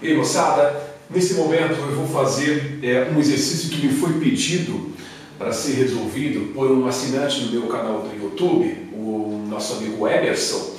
E aí, moçada, nesse momento eu vou fazer um exercício que me foi pedido para ser resolvido por um assinante do meu canal do YouTube, o nosso amigo Emerson,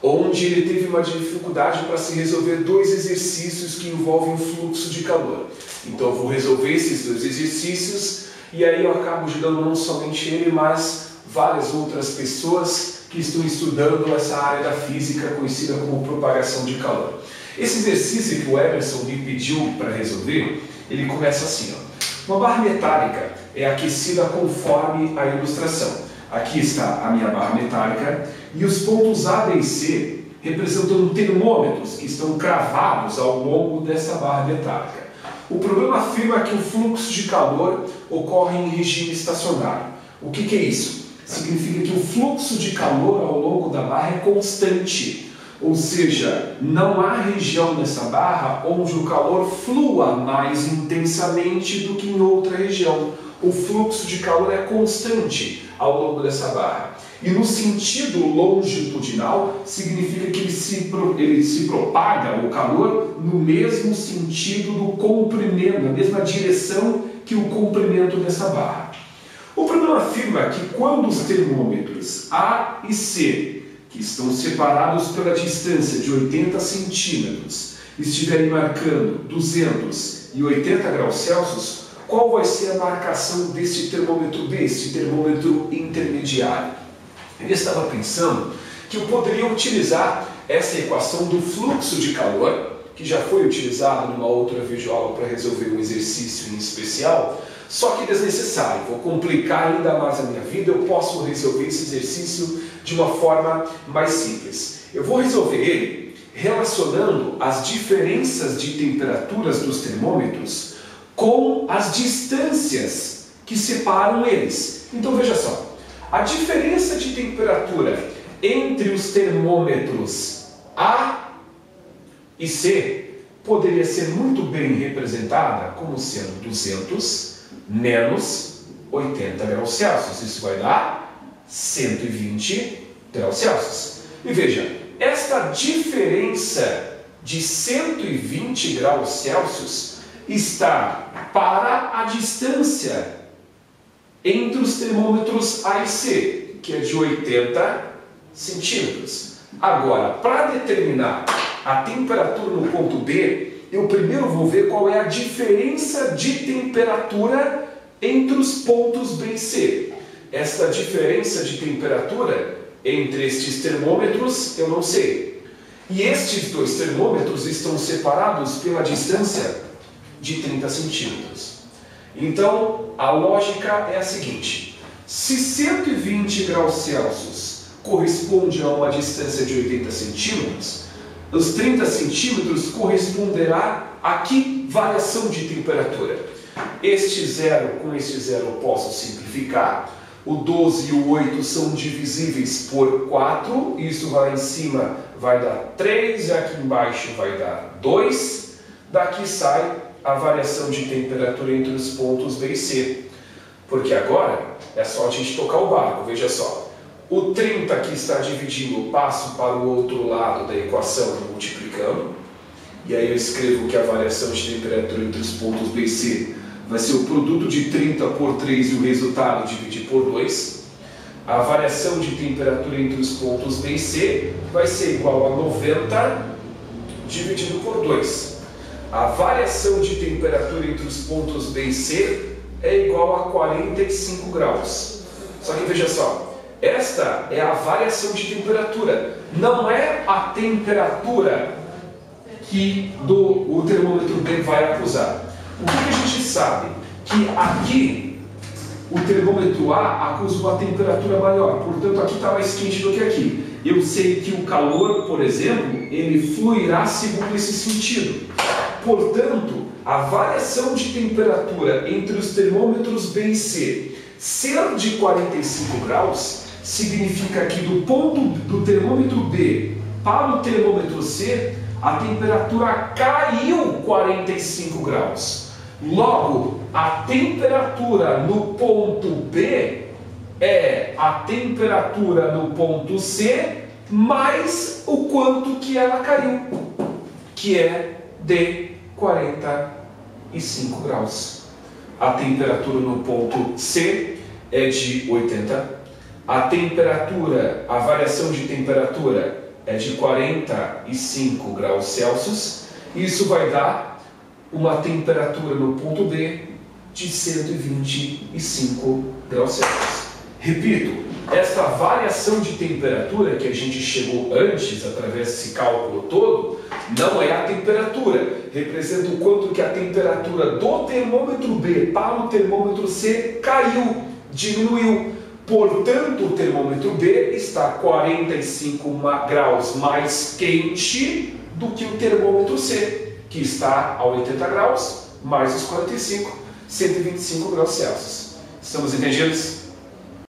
onde ele teve uma dificuldade para se resolver dois exercícios que envolvem o fluxo de calor. Então eu vou resolver esses dois exercícios e aí eu acabo ajudando não somente ele, mas várias outras pessoas que estão estudando essa área da física conhecida como propagação de calor. Esse exercício que o Emerson me pediu para resolver, ele começa assim, ó. Uma barra metálica é aquecida conforme a ilustração. Aqui está a minha barra metálica e os pontos A, B e C representam termômetros que estão cravados ao longo dessa barra metálica. O problema afirma que o fluxo de calor ocorre em regime estacionário. O que é isso? Significa que o fluxo de calor ao longo da barra é constante. Ou seja, não há região nessa barra onde o calor flua mais intensamente do que em outra região. O fluxo de calor é constante ao longo dessa barra. E no sentido longitudinal, significa que ele se propaga, o calor, no mesmo sentido do comprimento, na mesma direção que o comprimento dessa barra. O problema afirma que quando os termômetros A e C, que estão separados pela distância de 80 centímetros, estiverem marcando 280 graus Celsius, qual vai ser a marcação deste termômetro B, este termômetro intermediário? Ele estava pensando que eu poderia utilizar essa equação do fluxo de calor, que já foi utilizado numa outra videoaula para resolver um exercício em especial, só que desnecessário. Vou complicar ainda mais a minha vida, eu posso resolver esse exercício de uma forma mais simples. Eu vou resolver ele relacionando as diferenças de temperaturas dos termômetros com as distâncias que separam eles. Então veja só, a diferença de temperatura entre os termômetros A e C poderia ser muito bem representada como sendo 200 menos 80 graus Celsius. Isso vai dar 120 graus Celsius. E veja, esta diferença de 120 graus Celsius está para a distância entre os termômetros A e C, que é de 80 centímetros. Agora, para determinar a temperatura no ponto B, eu primeiro vou ver qual é a diferença de temperatura entre os pontos B e C. Esta diferença de temperatura entre estes termômetros eu não sei. E estes dois termômetros estão separados pela distância de 30 centímetros. Então, a lógica é a seguinte: se 120 graus Celsius corresponde a uma distância de 80 centímetros, os 30 centímetros corresponderá a que variação de temperatura? Este zero com este zero eu posso simplificar. O 12 e o 8 são divisíveis por 4. Isso lá em cima vai dar 3 e aqui embaixo vai dar 2. Daqui sai a variação de temperatura entre os pontos B e C. Porque agora é só a gente tocar o barco. Veja só. O 30 que está dividindo, eu passo para o outro lado da equação multiplicando. E aí eu escrevo que a variação de temperatura entre os pontos B e C vai ser o produto de 30 por 3 e o resultado dividir por 2. A variação de temperatura entre os pontos B e C vai ser igual a 90 dividido por 2. A variação de temperatura entre os pontos B e C é igual a 45 graus. Só que veja só. Esta é a variação de temperatura, não é a temperatura que o termômetro B vai acusar. O que a gente sabe? Que aqui o termômetro A acusa uma temperatura maior, portanto aqui está mais quente do que aqui. Eu sei que o calor, por exemplo, ele fluirá segundo esse sentido. Portanto, a variação de temperatura entre os termômetros B e C ser de 45 graus, significa que do ponto do termômetro B para o termômetro C, a temperatura caiu 45 graus. Logo, a temperatura no ponto B é a temperatura no ponto C mais o quanto que ela caiu, que é de 45 graus. A temperatura no ponto C é de 80. A variação de temperatura é de 45 graus Celsius. Isso vai dar uma temperatura no ponto D de 125 graus Celsius. Repito, esta variação de temperatura que a gente chegou antes, através desse cálculo todo, não é a temperatura. Representa o quanto que a temperatura do termômetro B para o termômetro C caiu, diminuiu. Portanto, o termômetro B está 45 graus mais quente do que o termômetro C, que está a 80 graus, mais os 45, 125 graus Celsius. Estamos entendidos?